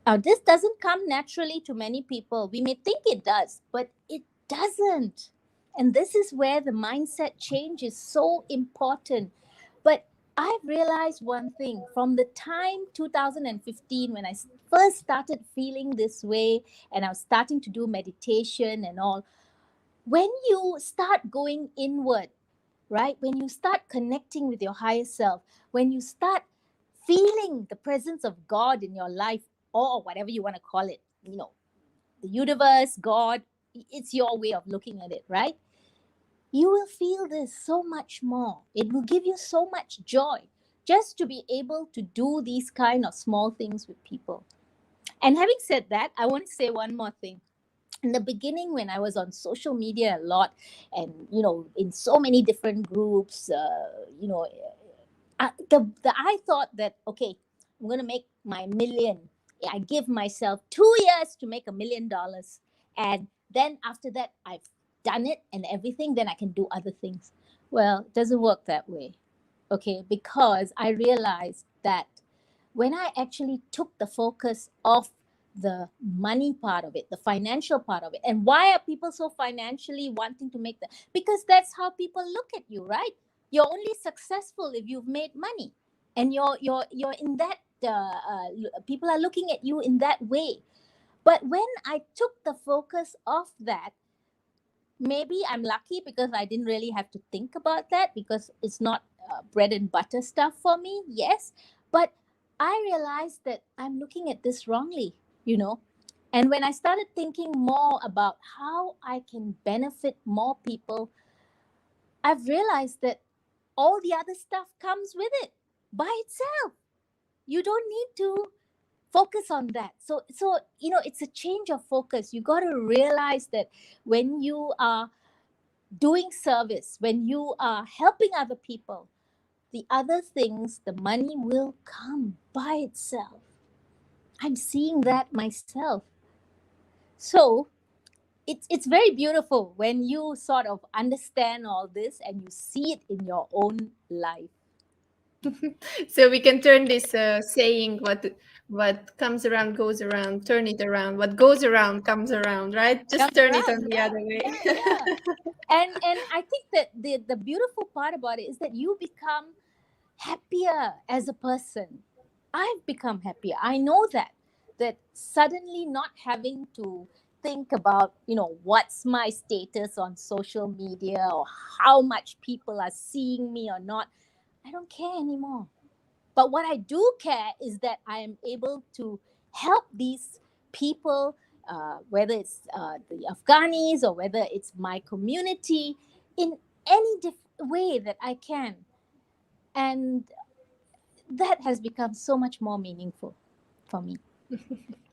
Now, this doesn't come naturally to many people. We may think it does, but it doesn't. And this is where the mindset change is so important. But I've realized one thing from the time 2015, when I first started feeling this way, and I was starting to do meditation and all. When you start going inward, right? When you start connecting with your higher self, when you start feeling the presence of God in your life, or whatever you want to call it, the universe, God, it's your way of looking at it, right? You will feel this so much more. It will give you so much joy just to be able to do these kind of small things with people. And having said that, I want to say one more thing. In the beginning, when I was on social media a lot, and in so many different groups, I thought that, okay, I'm going to make my million. I give myself 2 years to make $1 million. And then after that, I've done it and everything, then I can do other things. Well, it doesn't work that way. Okay, because I realized that when I actually took the focus off the money part of it, the financial part of it, and why are people so financially wanting to make that? Because that's how people look at you, right? You're only successful if you've made money, and you're in that. People are looking at you in that way. But when I took the focus off that, maybe I'm lucky because I didn't really have to think about that, because it's not bread and butter stuff for me. Yes, but I realized that I'm looking at this wrongly, And when I started thinking more about how I can benefit more people, I've realized that all the other stuff comes with it by itself. You don't need to focus on that. So it's a change of focus. You got to realize that when you are doing service, when you are helping other people, the other things, the money will come by itself. I'm seeing that myself. So it's very beautiful when you sort of understand all this and you see it in your own life. So we can turn this saying, what comes around goes around, turn it around. What goes around comes around, right? Just Comes turn it on around. the Yeah, other way. yeah, yeah. And I think that the beautiful part about it is that you become happier as a person. I've become happier. I know that suddenly not having to think about, what's my status on social media or how much people are seeing me or not. I don't care anymore. But what I do care is that I am able to help these people, whether it's the Afghanis or whether it's my community, in any way that I can. And that has become so much more meaningful for me.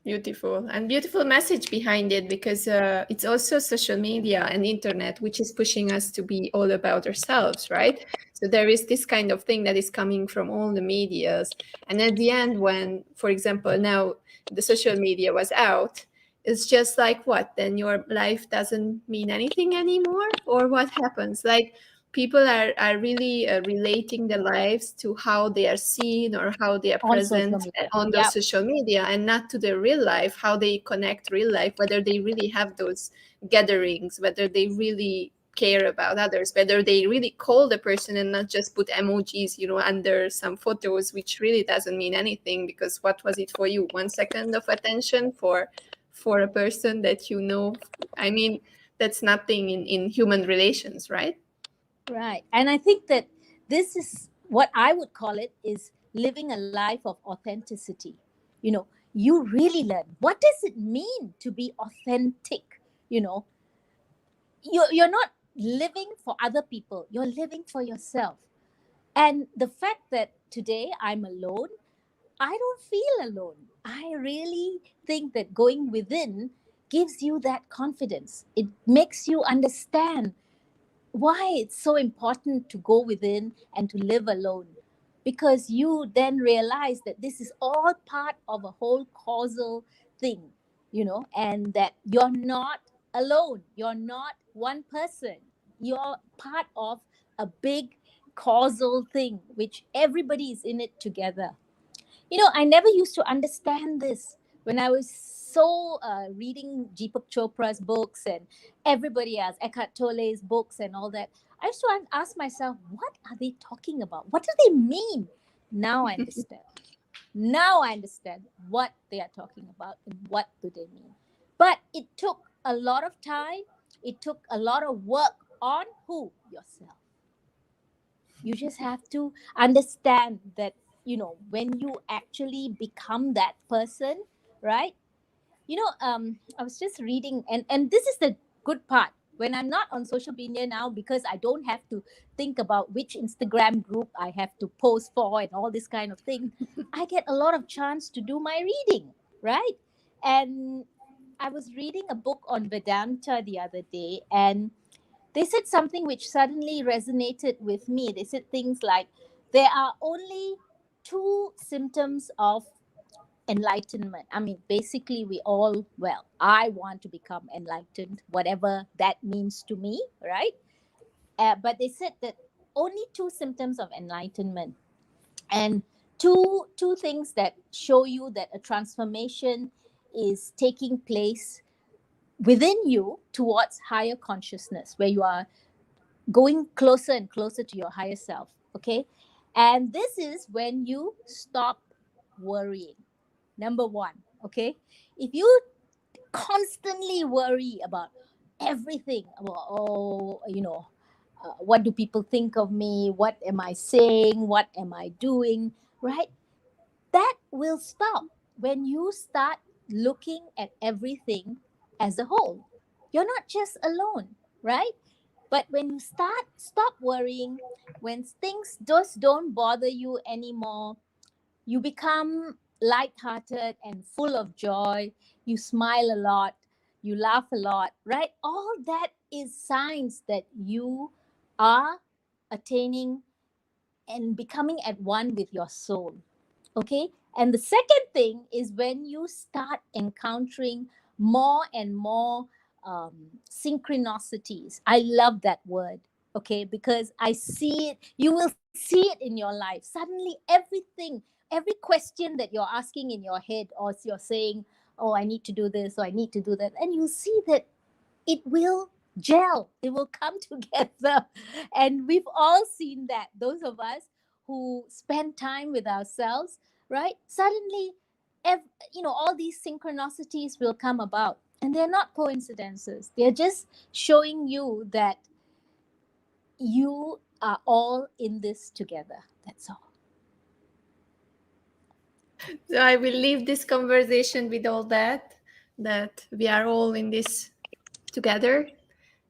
Beautiful, and beautiful message behind it, because it's also social media and internet which is pushing us to be all about ourselves, right? So there is this kind of thing that is coming from all the medias, and at the end, when, for example, now the social media was out, it's just like, what, then your life doesn't mean anything anymore, or what happens? Like, people are really relating their lives to how they are seen or how they are On social present media. on those Yep. social media, and not to their real life, how they connect real life, whether they really have those gatherings, whether they really care about others, whether they really call the person and not just put emojis, under some photos, which really doesn't mean anything, because what was it for you? 1 second of attention for a person that you know. I mean, that's nothing in human relations, right? Right. And I think that this is what I would call it is living a life of authenticity. You know, you really learn what does it mean to be authentic. You know, you're not living for other people, you're living for yourself. And the fact that today I'm alone, I don't feel alone. I really think that going within gives you that confidence. It makes you understand why it's so important to go within and to live alone. Because you then realize that this is all part of a whole causal thing, and that you're not alone. You're not one person. You're part of a big causal thing, which everybody is in it together. I never used to understand this when I was so reading Deepak Chopra's books and everybody else, Eckhart Tolle's books and all that. I used to ask myself, what are they talking about? What do they mean? Now I understand. Now I understand what they are talking about and what do they mean. But it took a lot of time. It took a lot of work on who? Yourself. You just have to understand that, when you actually become that person, right? I was just reading, and this is the good part. When I'm not on social media now, because I don't have to think about which Instagram group I have to post for and all this kind of thing, I get a lot of chance to do my reading, right? And I was reading a book on Vedanta the other day, and they said something which suddenly resonated with me. They said things like, there are only two symptoms of enlightenment. I mean, basically, I want to become enlightened, whatever that means to me, right? But they said that only two symptoms of enlightenment, and two things that show you that a transformation is taking place within you towards higher consciousness, where you are going closer and closer to your higher self. Okay. And this is when you stop worrying. Number one. Okay. If you constantly worry about everything, about, what do people think of me? What am I saying? What am I doing? Right? That will stop when you start looking at everything as a whole. You're not just alone, right? But when you stop worrying, when things just don't bother you anymore, you become lighthearted and full of joy. You smile a lot, you laugh a lot, right? All that is signs that you are attaining and becoming at one with your soul. Okay. And the second thing is when you start encountering more and more synchronicities. I love that word. Okay. Because I see it, you will see it in your life. Suddenly everything, every question that you're asking in your head, or you're saying, oh, I need to do this, or I need to do that, and you see that it will gel, it will come together. And we've all seen that, those of us who spend time with ourselves, right? Suddenly all these synchronicities will come about, and they're not coincidences. They're just showing you that you are all in this together. That's all. So I will leave this conversation with all that we are all in this together.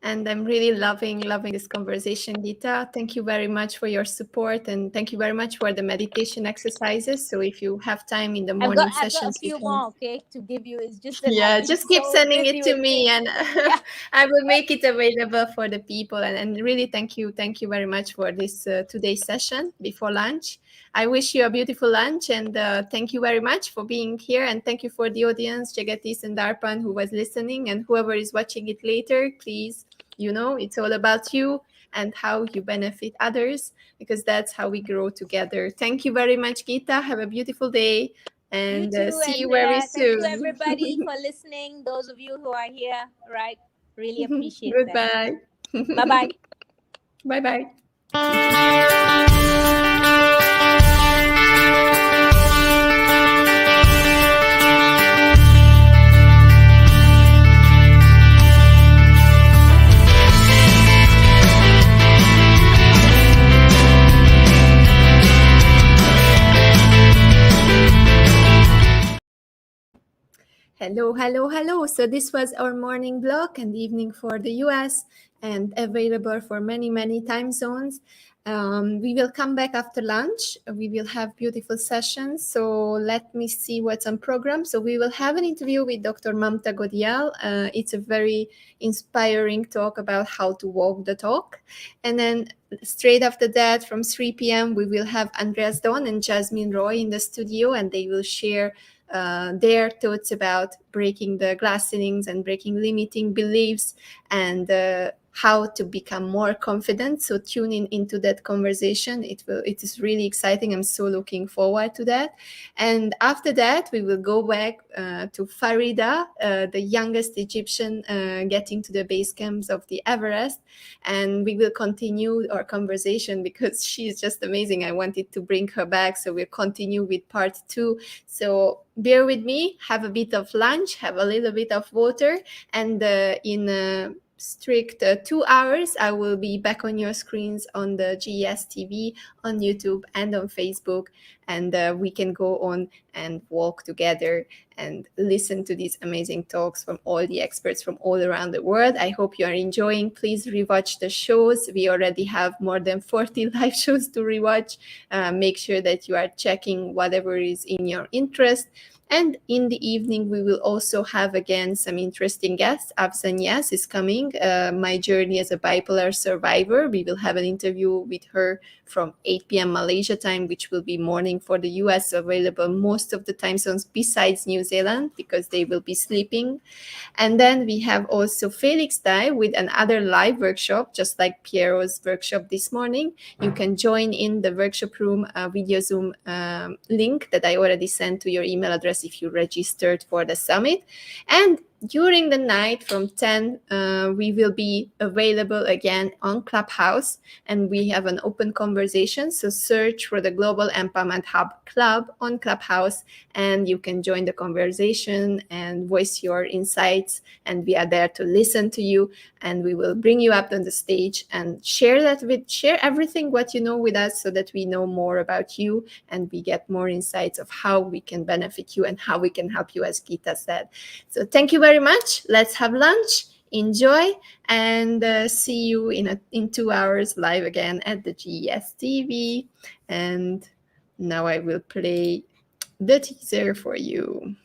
And I'm really loving this conversation, Geeta. Thank you very much for your support, and thank you very much for the meditation exercises. So if you have time in the morning I've got a sessions, few more, okay, to give you. It's just that yeah, I've been just keep so sending busy it to with me, things. and Yeah. I will make it available for the people. And really thank you very much for this today's session before lunch. I wish you a beautiful lunch, and thank you very much for being here, and thank you for the audience, Jagatis and Darpan, who was listening, and whoever is watching it later. Please, it's all about you and how you benefit others, because that's how we grow together. Thank you very much, Geeta. Have a beautiful day, You and too, see you and very thank you soon. everybody for listening. Those of you who are here, right? Really appreciate that. Goodbye. Bye-bye. Bye-bye. Hello. So this was our morning block and evening for the US, and available for many time zones. We will come back after lunch. We will have beautiful sessions. So let me see what's on program. So we will have an interview with Dr. Mamta Godial. It's a very inspiring talk about how to walk the talk. And then straight after that, from 3 p.m., we will have Andreas Don and Jasmine Roy in the studio, and they will share their thoughts about breaking the glass ceilings and breaking limiting beliefs, and how to become more confident. So tune into that conversation. It is really exciting. I'm so looking forward to that. And after that, we will go back to Farida, the youngest Egyptian getting to the base camps of the Everest, and we will continue our conversation because she's just amazing. I wanted to bring her back, so we'll continue with part 2. So bear with me, have a bit of lunch, have a little bit of water, and in strict 2 hours, I will be back on your screens on the GES TV, on YouTube, and on Facebook, and we can go on and walk together and listen to these amazing talks from all the experts from all around the world. I hope you are enjoying. Please rewatch the shows. We already have more than 40 live shows to rewatch. Make sure that you are checking whatever is in your interest. And in the evening, we will also have again some interesting guests. Afzan Yas is coming. My journey as a bipolar survivor. We will have an interview with her from 8 p.m. Malaysia time, which will be morning for the US, available most of the time zones besides New Zealand, because they will be sleeping. And then we have also Felix Dai with another live workshop, just like Piero's workshop this morning. You can join in the workshop room video Zoom link that I already sent to your email address if you registered for the summit. And during the night from 10, we will be available again on Clubhouse, and we have an open conversation. So search for the Global Empowerment Hub Club on Clubhouse, and you can join the conversation and voice your insights, and we are there to listen to you, and we will bring you up on the stage and share everything what you know with us, so that we know more about you and we get more insights of how we can benefit you and how we can help you, as Geeta said. So thank you very much. Let's have lunch, enjoy, and see you in 2 hours live again at the GES TV. And now I will play the teaser for you.